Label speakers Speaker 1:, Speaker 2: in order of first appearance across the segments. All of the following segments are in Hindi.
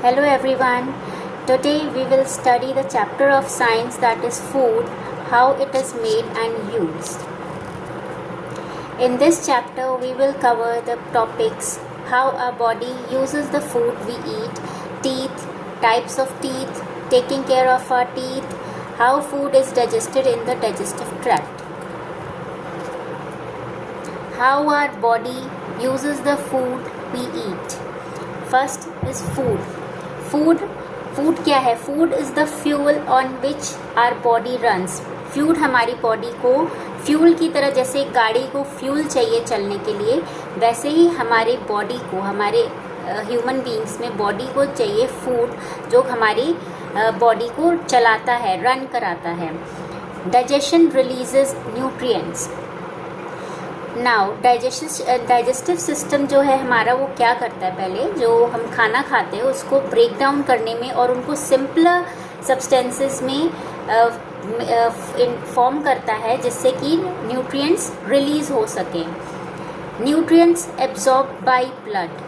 Speaker 1: Hello everyone. Today we will study the chapter of science that is food, how it is made and used. In this chapter we will cover the topics how our body uses the food we eat, teeth, types of teeth, taking care of our teeth, how food is digested in the digestive tract. How our body uses the food we eat. First is food. Food क्या है? Food is the fuel on which our body runs. Food हमारी बॉडी को फ्यूल की तरह, जैसे एक गाड़ी को फ्यूल चाहिए चलने के लिए, वैसे ही हमारे बॉडी को, हमारे ह्यूमन बीइंग्स में बॉडी को चाहिए फूड जो हमारी बॉडी को चलाता है, रन कराता है. Digestion releases nutrients. Now digestive system जो है हमारा, वो क्या करता है? पहले जो हम खाना खाते हैं उसको ब्रेक डाउन करने में और उनको सिंपलर सब्सटेंसेस में फॉर्म करता है, जिससे कि न्यूट्रिएंट्स रिलीज हो सकें. Nutrients absorb by blood.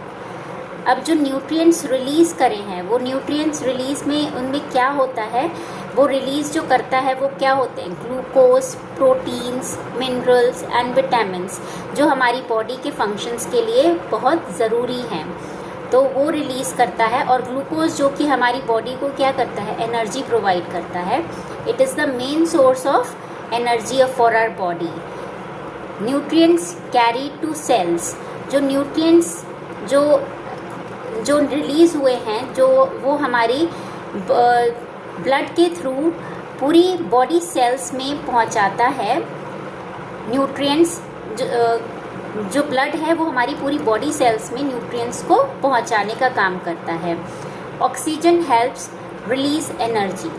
Speaker 1: अब जो न्यूट्रिएंट्स रिलीज़ करे हैं, वो न्यूट्रिएंट्स रिलीज़ में उनमें क्या होता है, वो रिलीज़ जो करता है वो क्या होते हैं? Glucose, proteins, minerals and vitamins, जो हमारी बॉडी के फंक्शंस के लिए बहुत ज़रूरी हैं, तो वो रिलीज़ करता है. और ग्लूकोज जो कि हमारी बॉडी को क्या करता है? एनर्जी प्रोवाइड करता है. It is the main source of energy for our body. Nutrients carry to cells. जो न्यूट्रिएंट्स जो रिलीज़ हुए हैं, जो वो हमारी ब्लड के थ्रू पूरी बॉडी सेल्स में पहुंचाता है. न्यूट्रिएंट्स जो ब्लड है वो हमारी पूरी बॉडी सेल्स में न्यूट्रिएंट्स को पहुंचाने का काम करता है. Oxygen helps release energy.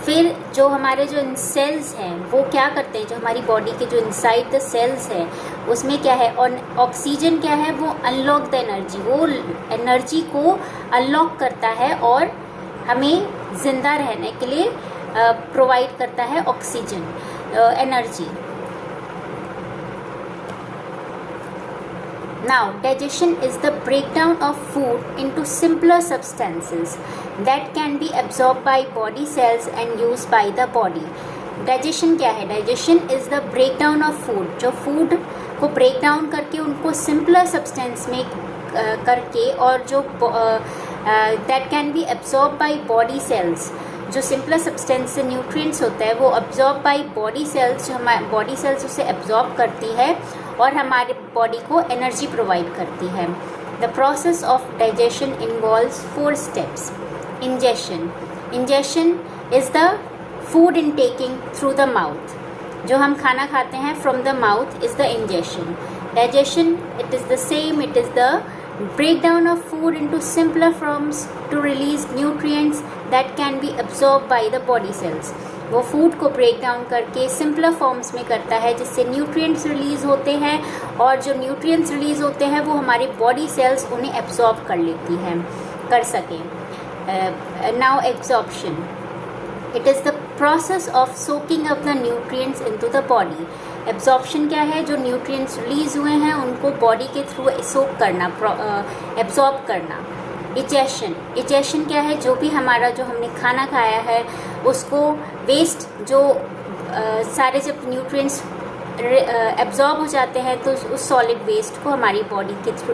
Speaker 1: फिर जो हमारे जो सेल्स हैं वो क्या करते हैं? जो हमारी बॉडी के जो इनसाइड द सेल्स है उसमें क्या है? और ऑक्सीजन क्या है? वो अनलॉक द एनर्जी, वो एनर्जी को अनलॉक करता है और हमें ज़िंदा रहने के लिए प्रोवाइड करता है oxygen, energy. Now, digestion is the breakdown of food into simpler substances that can be absorbed by body cells and used by the body. Digestion क्या है? Digestion is the breakdown of food. जो food को break down करके उनको simpler substance में करके, और जो that can be absorbed by body cells, जो सिंपलर सब्सटेंस से न्यूट्रिएंट्स होता है वो अब्जॉर्ब बाय बॉडी सेल्स, जो हमारी बॉडी सेल्स उसे अब्जॉर्ब करती है और हमारे बॉडी को एनर्जी प्रोवाइड करती है. The process of digestion involves 4 steps. Ingestion is the food intaking through the mouth. जो हम खाना खाते हैं from the mouth is the ingestion. Digestion it is the same, it is the breakdown of food into simpler forms to release nutrients that can be absorbed by the body cells. वो फूड को ब्रेक डाउन करके सिंपलर फॉर्म्स में करता है, जिससे न्यूट्रिएंट्स रिलीज होते हैं, और जो न्यूट्रिएंट्स रिलीज होते हैं वो हमारी बॉडी सेल्स उन्हें एब्जॉर्ब कर लेती हैं, कर सकें. Now absorption. It is the process of soaking up the nutrients into the body. Absorption क्या है? जो न्यूट्रिएंट्स रिलीज हुए हैं उनको बॉडी के थ्रू सोक करना, एब्जॉर्ब करना. इजेशन क्या है? जो भी हमारा जो हमने खाना खाया है उसको वेस्ट, जो सारे जब न्यूट्रिएंट्स एब्जॉर्ब हो जाते हैं तो उस सॉलिड वेस्ट को हमारी बॉडी के थ्रू,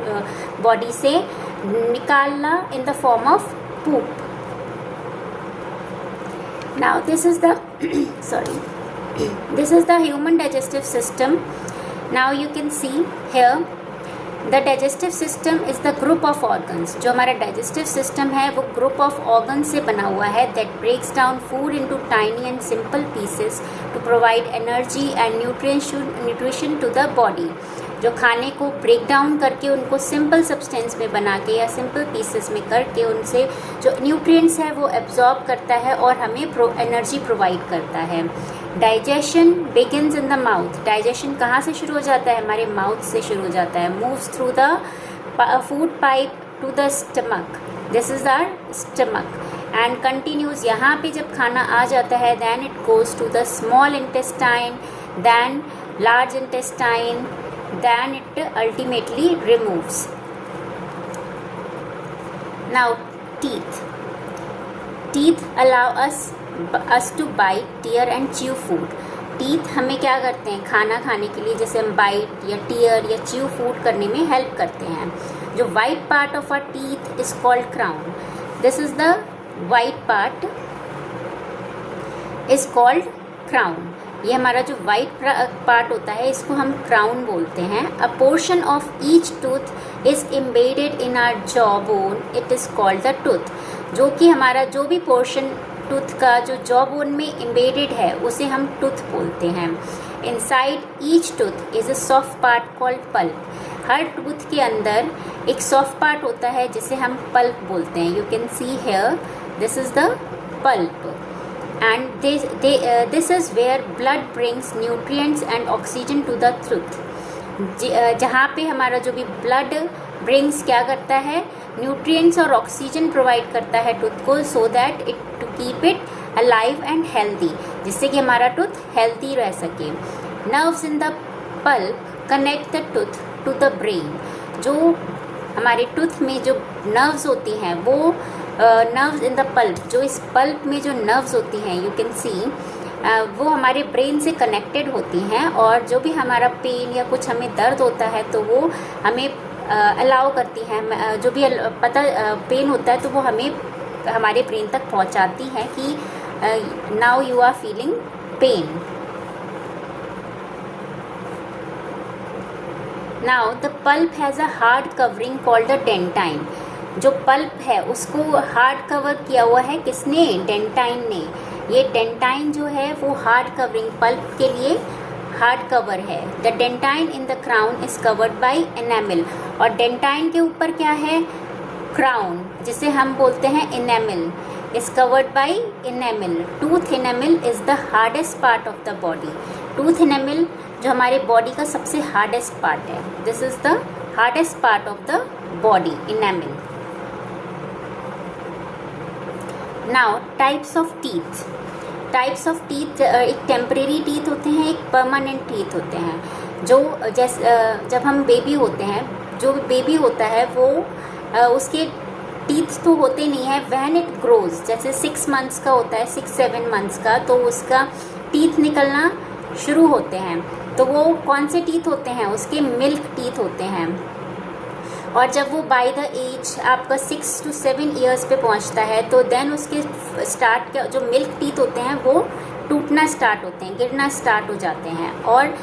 Speaker 1: बॉडी से निकालना in the form of poop. Now this is the human digestive system. Now you can see here the digestive system is the group of organs. जो हमारा digestive system है वो group of organs से बना हुआ है that breaks down food into tiny and simple pieces to provide energy and nutrition to the body. जो खाने को ब्रेक डाउन करके उनको सिंपल सब्सटेंस में बना के या सिंपल पीसेस में करके उनसे जो न्यूट्रिएंट्स है वो एब्जॉर्ब करता है और हमें एनर्जी प्रोवाइड करता है. Digestion begins in the mouth. Digestion कहाँ से शुरू हो जाता है? हमारे माउथ से शुरू हो जाता है. Moves through the food pipe to the stomach. This is our stomach and continues. यहाँ पे जब खाना आ जाता है then it goes to the small intestine, then large intestine, then it ultimately removes. Now, teeth. Teeth allow us to bite, tear and chew food. Teeth हमें क्या करते हैं, खाना खाने के लिए जैसे हम बाइट या टीयर या च्यू फूड करने में हेल्प करते हैं. जो white part of our teeth is called crown. This is the white part is called crown. ये हमारा जो वाइट पार्ट होता है इसको हम क्राउन बोलते हैं. A portion of each tooth is embedded in our jaw bone, it is called the tooth. जो कि हमारा जो भी पोर्शन टूथ का जो जॉ बोन में एम्बेडेड है उसे हम टूथ बोलते हैं. Inside each tooth is a soft part called pulp. Her tooth के अंदर एक सॉफ्ट पार्ट होता है जिसे हम पल्प बोलते हैं. You can see here, this is the pulp. And this is where blood brings nutrients and oxygen to the tooth. जहाँ पे हमारा जो भी ब्लड ब्रिंग्स क्या करता है, न्यूट्रिएंट्स और ऑक्सीजन प्रोवाइड करता है टूथ को, so that it to keep it alive and healthy, जिससे कि हमारा टूथ हेल्दी रह सके. Nerves in the pulp connect the tooth to the brain. जो हमारे टूथ में जो नर्व्स होती हैं वो नर्व्स इन द पल्प, जो इस पल्प में जो नर्व्स होती हैं यू कैन सी, वो हमारे ब्रेन से कनेक्टेड होती हैं. और जो भी हमारा पेन या कुछ हमें दर्द होता है तो वो हमें अलाउ करती हैं, जो भी पता पेन होता है तो वो हमें हमारे ब्रेन तक पहुंचाती है कि now you are feeling pain. Now the pulp has a hard covering called the dentine. जो पल्प है उसको हार्ड कवर किया हुआ है किसने, डेंटाइन ने. ये डेंटाइन जो है वो हार्ड कवरिंग पल्प के लिए हार्ड कवर है. The dentine in the crown is covered by enamel. और डेंटाइन के ऊपर क्या है, क्राउन, जिसे हम बोलते हैं enamel, is covered by enamel. Tooth enamel is the hardest part of the body. Tooth enamel जो हमारे बॉडी का सबसे हार्डेस्ट पार्ट है. This is the hardest part of the body, enamel. Now types of teeth. Types of teeth, एक टेम्परेरी टीथ होते हैं, एक परमानेंट टीथ होते हैं. जो जब हम बेबी होते हैं, जो बेबी होता है वो उसके टीथ तो होते नहीं है. व्हेन इट ग्रोज, जैसे 6 मंथ्स का होता है, 6-7 मंथ्स का, तो उसका टीथ निकलना शुरू होते हैं. तो वो कौन से टीथ होते हैं, उसके मिल्क टीथ होते हैं. और जब वो बाय द एज आपका 6 to 7 ईयर्स पे पहुंचता है तो देन उसके स्टार्ट के जो मिल्क टीथ होते हैं वो टूटना स्टार्ट होते हैं, गिरना स्टार्ट हो जाते हैं. और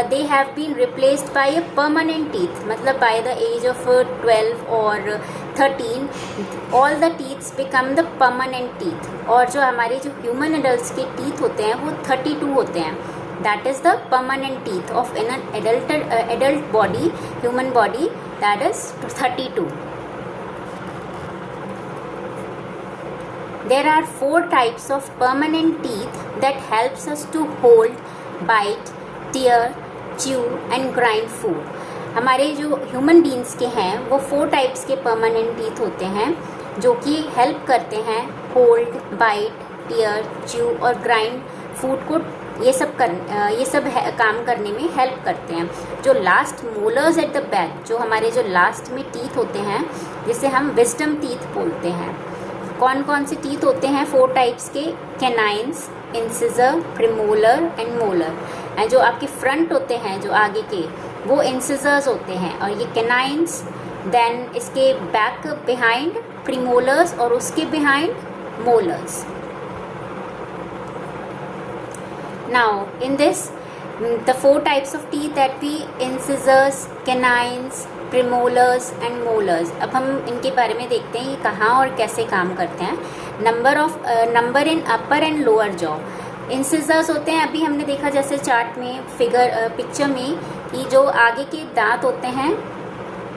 Speaker 1: they have been replaced by a permanent teeth. मतलब by the age of 12 और 13 all the teeth become the permanent teeth. और जो हमारे जो ह्यूमन एडल्ट के टीथ होते हैं वो 32 होते हैं. That is the permanent teeth of an adult body, human body, that is 32. There are 4 types of permanent teeth that helps us to hold, bite, tear, chew and grind food. हमारे जो ह्यूमन बींग्स के हैं वो 4 टाइप्स के परमानेंट टीथ होते हैं जो कि हेल्प करते हैं होल्ड, बाइट, टीयर, च्यू और ग्राइंड फूड को. ये सब काम करने में हेल्प करते हैं. जो last molars at the back, जो हमारे जो लास्ट में टीथ होते हैं जिसे हम विजडम टीथ बोलते हैं. कौन कौन से टीथ होते हैं 4 टाइप्स के, canines, incisor, premolar and molar. And जो आपके फ्रंट होते हैं जो आगे के वो इंसिजर्स होते हैं और ये कैनाइन्स. देन इसके बैक बिहाइंड प्रीमोलर्स और उसके behind molars. Now in this the 4 types of teeth that we, incisors, canines, premolars and molars. अब हम इनके बारे में देखते हैं ये कहाँ और कैसे काम करते हैं. Number in upper and lower jaw. Incisors होते हैं, अभी हमने देखा जैसे चार्ट में पिक्चर में कि जो आगे के दांत होते हैं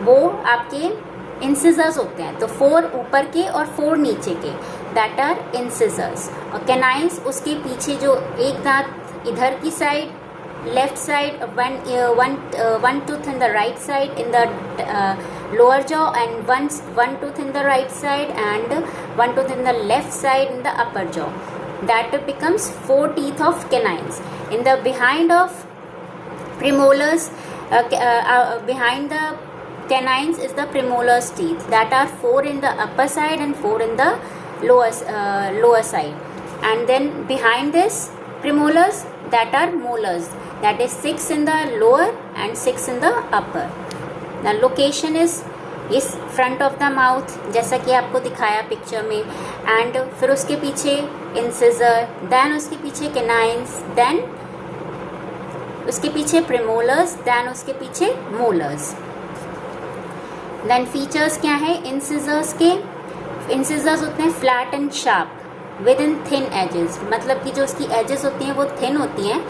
Speaker 1: वो आपके इंसिजर्स होते हैं. तो 4 ऊपर के और 4 नीचे के, दैट आर इंसिजर्स. और कैनाइन्स उसके पीछे जो एक दांत इधर की side, left side, one tooth in the right side in the lower jaw and one tooth in the right side and one tooth in the left side in the upper jaw. That becomes 4 teeth of canines. In the behind of premolars, behind the Canines is the premolars teeth that are 4 in the upper side and 4 in the lower side. And then behind this premolars, that are molars, that is 6 in the lower and 6 in the upper. The location is इस फ्रंट ऑफ द माउथ, जैसा कि आपको दिखाया पिक्चर में, एंड फिर उसके पीछे इंसिजर, देन उसके पीछे कैनाइन्स, देन उसके पीछे प्रेमोलर्स, देन उसके पीछे मोलर्स. देन फीचर्स क्या है इंसिजर्स के? इंसिजर्स होते हैं flat and sharp with in thin edges, मतलब कि जो उसकी एजेस होती हैं वो थिन होती हैं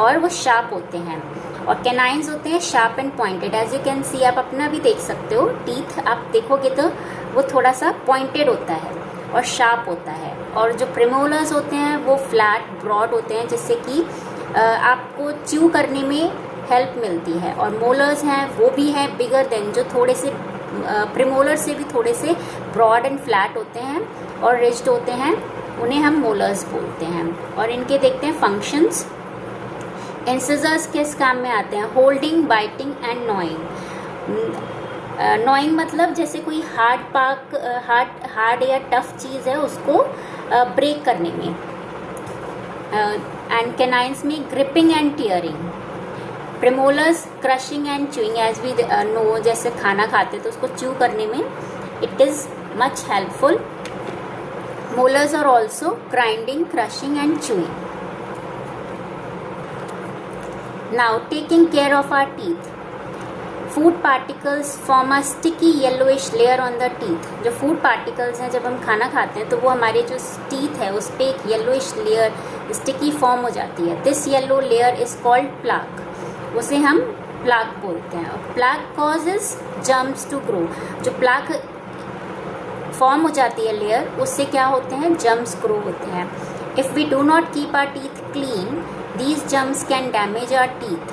Speaker 1: और वो शार्प होते हैं. और कैनाइन्स होते हैं sharp and pointed. As you can see, आप अपना भी देख सकते हो, टीथ आप देखोगे तो वो थोड़ा सा पॉइंटेड होता है और शार्प होता है. और जो प्रेमोलर्स होते हैं वो फ्लैट ब्रॉड होते हैं, जिससे कि आपको च्यू करने में हेल्प मिलती है. और मोलर्स हैं वो भी हैं बिगर देन, जो थोड़े से प्रेमोलर से भी थोड़े से ब्रॉड एंड फ्लैट होते हैं और रिज्ड होते हैं, उन्हें हम मोलर्स बोलते हैं. और इनके देखते हैं फंक्शंस. इंसिजर्स किस काम में आते हैं? Holding, biting and gnawing. Gnawing मतलब जैसे कोई हार्ड या टफ चीज़ है उसको ब्रेक करने में. एंड कैनाइन्स में gripping and tearing. Premolars crushing and chewing. As we know, जैसे खाना खाते तो उसको च्यू करने में it is much helpful. Molars are also grinding, crushing and chewing. Now, taking care of our teeth. Food particles form a sticky yellowish layer on the teeth. जो food particles हैं, जब हम खाना खाते हैं तो वो हमारे जो teeth है उस पर एक yellowish layer sticky form हो जाती है. This yellow layer is called plaque. उसे हम plaque बोलते हैं. Plaque causes germs to grow. जो plaque form हो जाती है layer, उससे क्या होते हैं? germs grow होते हैं. If we do not keep our teeth clean, these germs can damage our teeth.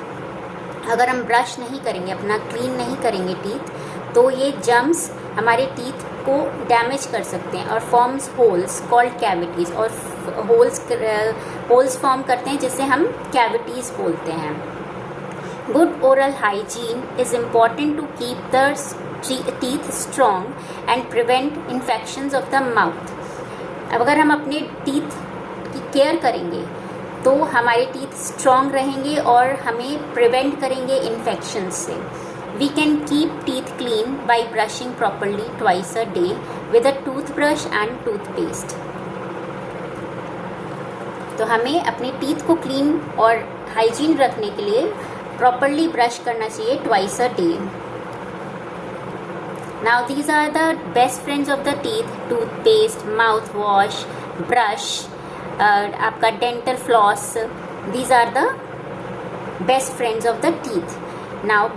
Speaker 1: अगर हम ब्रश नहीं करेंगे, अपना क्लीन नहीं करेंगे टीथ, तो ये जर्म्स हमारे टीथ को डैमेज कर सकते हैं और फॉर्म्स होल्स कॉल्ड कैविटीज़. और होल्स फॉर्म करते हैं जिसे हम कैविटीज़ बोलते हैं. Good oral hygiene is important to keep the teeth strong and prevent infections of the mouth. अब अगर हम अपने टीथ की केयर करेंगे तो हमारे टीथ स्ट्रॉन्ग रहेंगे और हमें प्रिवेंट करेंगे इन्फेक्शन से. We can keep teeth clean by brushing properly twice a day with a toothbrush and toothpaste. तो हमें अपने टीथ को क्लीन और हाइजीन रखने के लिए प्रॉपरली ब्रश करना चाहिए twice a day. Now these are the best friends of the teeth: toothpaste, mouthwash, brush, आपका dental floss. These are the best friends of the teeth. Now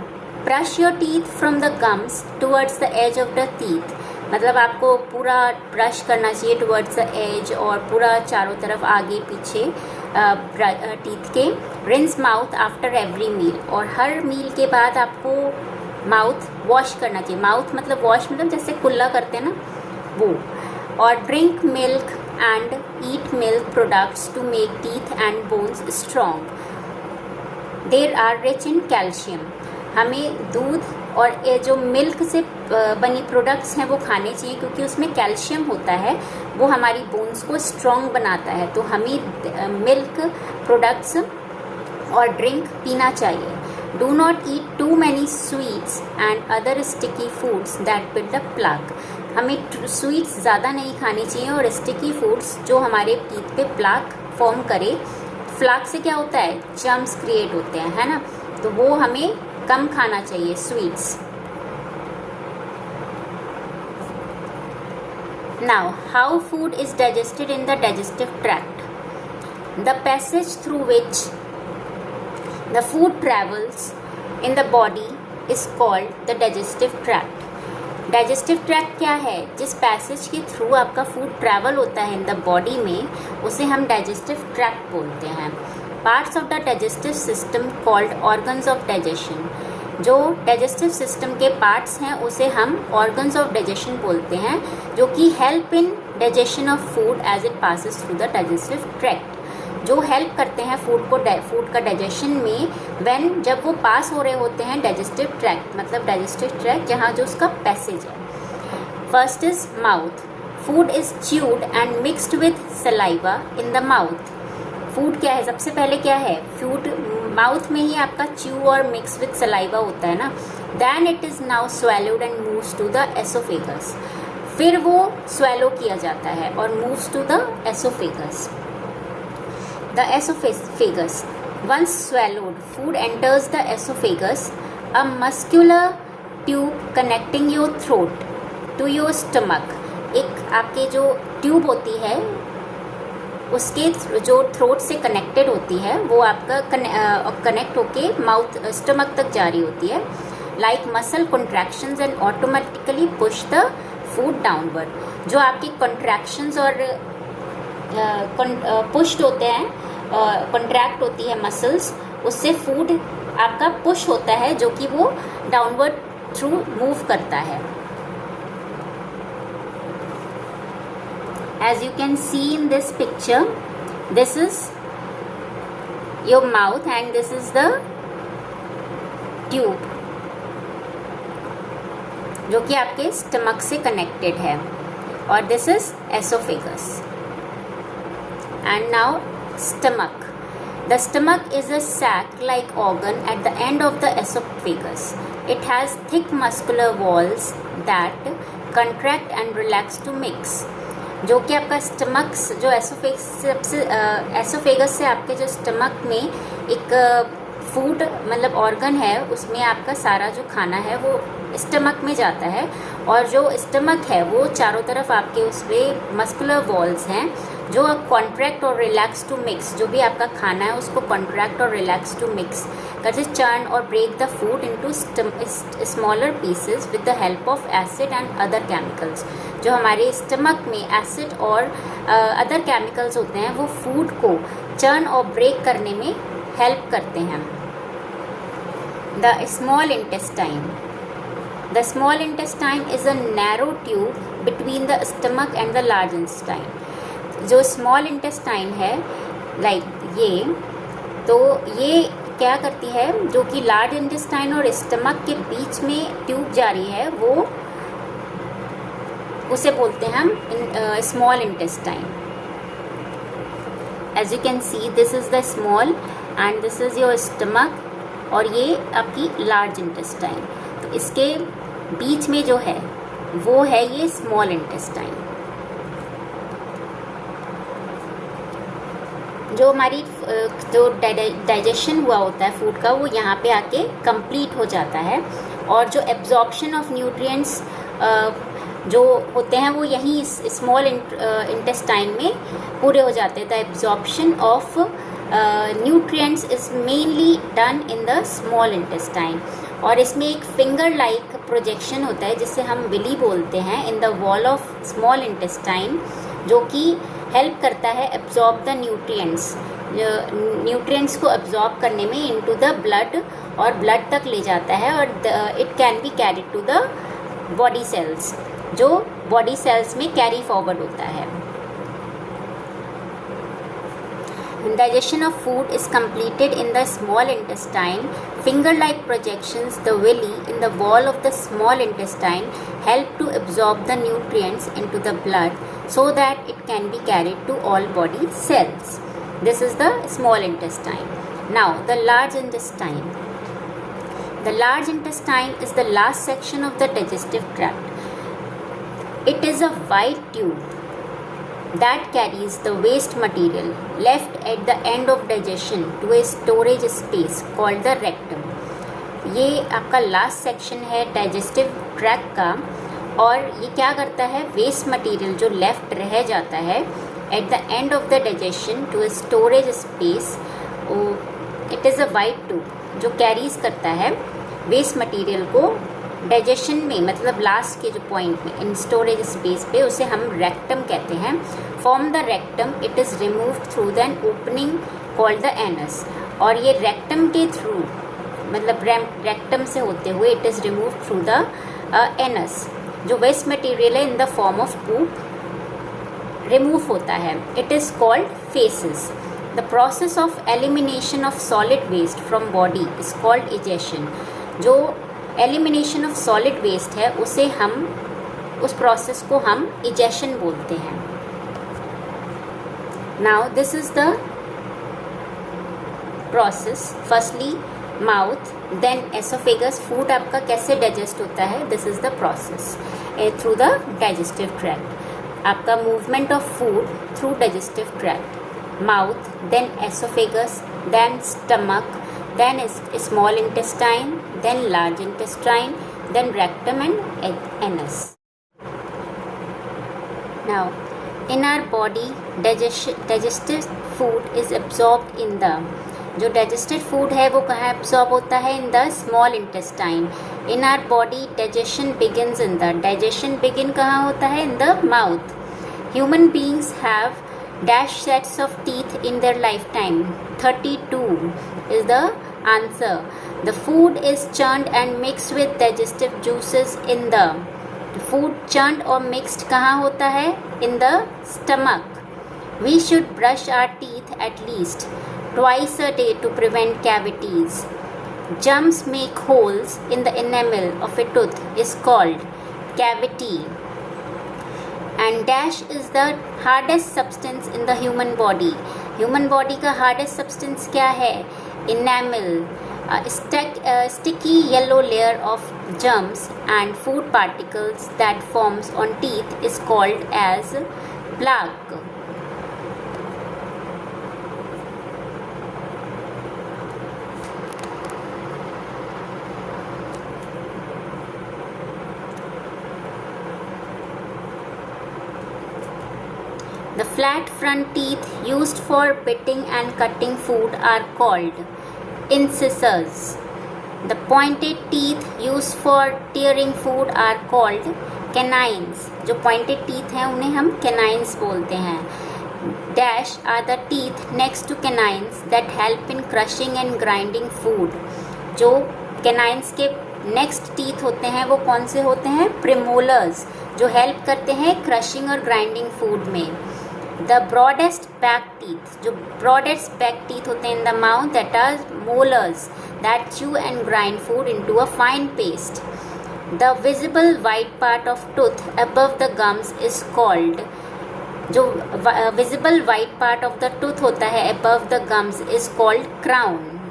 Speaker 1: brush your teeth from the gums towards the edge of the teeth. मतलब आपको पूरा ब्रश करना चाहिए टूवर्ड्स द एज और पूरा चारों तरफ आगे पीछे टीथ के. Rinse mouth after every meal. और हर मील के बाद आपको माउथ वॉश करना चाहिए. माउथ मतलब वॉश मतलब जैसे कुल्ला करते हैं ना, वो. और drink milk and eat milk products to make teeth and bones strong. They are rich in calcium. हमें दूध और ये जो मिल्क से बनी प्रोडक्ट्स हैं वो खाने चाहिए, क्योंकि उसमें कैल्शियम होता है, वो हमारी बोन्स को स्ट्रॉन्ग बनाता है. तो हमें मिल्क प्रोडक्ट्स और ड्रिंक पीना चाहिए. Do not eat too many sweets and other sticky foods that build up plaque. हमें स्वीट्स ज़्यादा नहीं खानी चाहिए और स्टिकी फूड्स जो हमारे टीथ पे प्लाक फॉर्म करे. प्लाक से क्या होता है? जर्म्स क्रिएट होते हैं, है ना. तो वो हमें कम खाना चाहिए sweets. Now how food is digested in the digestive tract. The passage through which the food travels in the body is called the digestive tract. Digestive tract क्या है? जिस पैसेज के थ्रू आपका फूड ट्रैवल होता है इन द बॉडी में, उसे हम डाइजेस्टिव ट्रैक्ट बोलते हैं. Parts of the digestive system called organs of digestion. जो डाइजेस्टिव सिस्टम के पार्ट्स हैं उसे हम ऑर्गन्स ऑफ डाइजेशन बोलते हैं, जो कि help in digestion of food as it passes through the digestive tract. जो हेल्प करते हैं फूड का डाइजेशन में जब वो पास हो रहे होते हैं डाइजेस्टिव ट्रैक्ट, मतलब डाइजेस्टिव ट्रैक्ट जहाँ जो उसका पैसेज है. First is mouth. Food is chewed and mixed with saliva in the mouth. Food क्या है, सबसे पहले क्या है, फूड माउथ में ही आपका च्यू और मिक्स विथ सलाइवा होता है ना. Then it is now swallowed and moves to the oesophagus. फिर वो स्वेलो किया जाता है और moves to the oesophagus. The oesophagus. Once swallowed, food enters the esophagus, a muscular tube connecting your throat to your stomach. एक आपके जो ट्यूब होती है उसके जो थ्रोट से कनेक्टेड होती है वो आपका कनेक्ट होके माउथ स्टमक तक जा रही होती है. Like muscle contractions and automatically push the food downward. जो आपकी कॉन्ट्रैक्शंस और पुश्ड होते हैं, कॉन्ट्रैक्ट होती है मसल्स, उससे फूड आपका पुश होता है जो कि वो डाउनवर्ड थ्रू मूव करता है. As you can see in this picture, this is your mouth and this is the tube जो कि आपके स्टमक से कनेक्टेड है, और this is esophagus. And now stomach. The stomach is a sac-like organ at the end of the esophagus. It has thick muscular walls that contract and relax to mix. जो कि आपका स्टमक जो एसोफेगस से आपके जो स्टमक में एक फूड मतलब ऑर्गन है, उसमें आपका सारा जो खाना है वो स्टमक में जाता है, और जो स्टमक है वो चारों तरफ आपके उसमें मस्कुलर वॉल्स हैं जो कॉन्ट्रैक्ट और रिलैक्स टू मिक्स, जो भी आपका खाना है उसको कॉन्ट्रैक्ट और रिलैक्स टू मिक्स करते चर्न और break the food into smaller pieces with the help of acid and other chemicals. जो हमारे स्टमक में एसिड और अदर केमिकल्स होते हैं वो फूड को चर्न और ब्रेक करने में हेल्प करते हैं. The small intestine. The small intestine is a narrow tube between the stomach and the large intestine. जो small intestine है ये, तो ये क्या करती है, जो कि large intestine और stomach के बीच में ट्यूब जा रही है, वो उसे बोलते हैं हम small intestine. As you can see, this is the small and this is your stomach, और ये आपकी large intestine. तो इसके बीच में जो है वो है ये स्मॉल इंटेस्टाइन. जो हमारी जो डाइजेशन हुआ होता है फूड का वो यहाँ पे आके कंप्लीट हो जाता है, और जो एब्जॉर्प्शन ऑफ न्यूट्रिएंट्स जो होते हैं वो यहीं इस स्मॉल इंटेस्टाइन में पूरे हो जाते हैं. The absorption of nutrients is mainly done in the small intestine. और इसमें एक फिंगर लाइक प्रोजेक्शन होता है जिसे हम विली बोलते हैं in the wall of small intestine, जो कि हेल्प करता है एब्जॉर्ब द न्यूट्रिएंट्स को एब्जॉर्ब करने में इनटू द ब्लड, और ब्लड तक ले जाता है, और it can be carried to the body cells, जो बॉडी सेल्स में कैरी फॉरवर्ड होता है. Digestion of food is completed in the small intestine. Finger-like projections, the villi in the wall of the small intestine, help to absorb the nutrients into the blood so that it can be carried to all body cells. This is the small intestine. Now, the large intestine. The large intestine is the last section of the digestive tract. It is a wide tube that carries the waste material left at the end of digestion to a storage space called the rectum. ये आपका लास्ट सेक्शन है डाइजेस्टिव ट्रैक्ट का, और ये क्या करता है, वेस्ट मटेरियल जो लेफ्ट रह जाता है at the end of the digestion to a storage space. It is a wide tube जो कैरीज करता है वेस्ट मटेरियल को डाइजेशन में, मतलब लास्ट के जो पॉइंट में इन स्टोरेज स्पेस पे, उसे हम रेक्टम कहते हैं. From the rectum it is removed through the an opening called the anus. और ये रेक्टम के थ्रू, मतलब रेक्टम से होते हुए it is removed through the anus. जो वेस्ट मटेरियल है in the form of poop remove होता है. It is called faces. The process of elimination of solid waste from body is called egestion. जो elimination of solid waste है उसे हम उस process को हम egestion बोलते हैं. Now this is the process. Firstly mouth, then esophagus. Food आपका कैसे digest होता है? This is the process through the digestive tract. आपका movement of food through digestive tract. Mouth, then esophagus, then stomach, then small intestine, then large intestine, then rectum and anus. Now in our body digested food is absorbed in the, जो digested food है वो कहाँ absorb होता है? In the small intestine. In our body digestion begins in the, digestion begin कहाँ होता है? In the mouth. Human beings have dash sets of teeth in their lifetime. 32 is the answer. The food is churned and mixed with digestive juices in the, food churned or mixed कहाँ होता है? In the stomach. We should brush our teeth at least twice a day to prevent cavities. Germs make holes in the enamel of a tooth is called cavity. And dash is the hardest substance in the human body. Human body का hardest substance क्या है? Enamel. Sticky yellow layer of germs and food particles that forms on teeth is called as plaque. The flat front teeth used for biting and cutting food are called incisors. The pointed teeth used for tearing food are called canines. जो pointed teeth हैं उन्हें हम canines बोलते हैं. Dash are the teeth next to canines that help in crushing and grinding food. जो canines के next teeth होते हैं वो कौन से होते हैं? Premolars, जो help करते हैं crushing और grinding food में. The broadest back teeth, जो broadest back teeth होते हैं in the mouth, that are molars that chew and grind food into a fine paste. The visible white part of tooth above the gums is called, जो visible white part of the tooth होता है above the gums is called crown.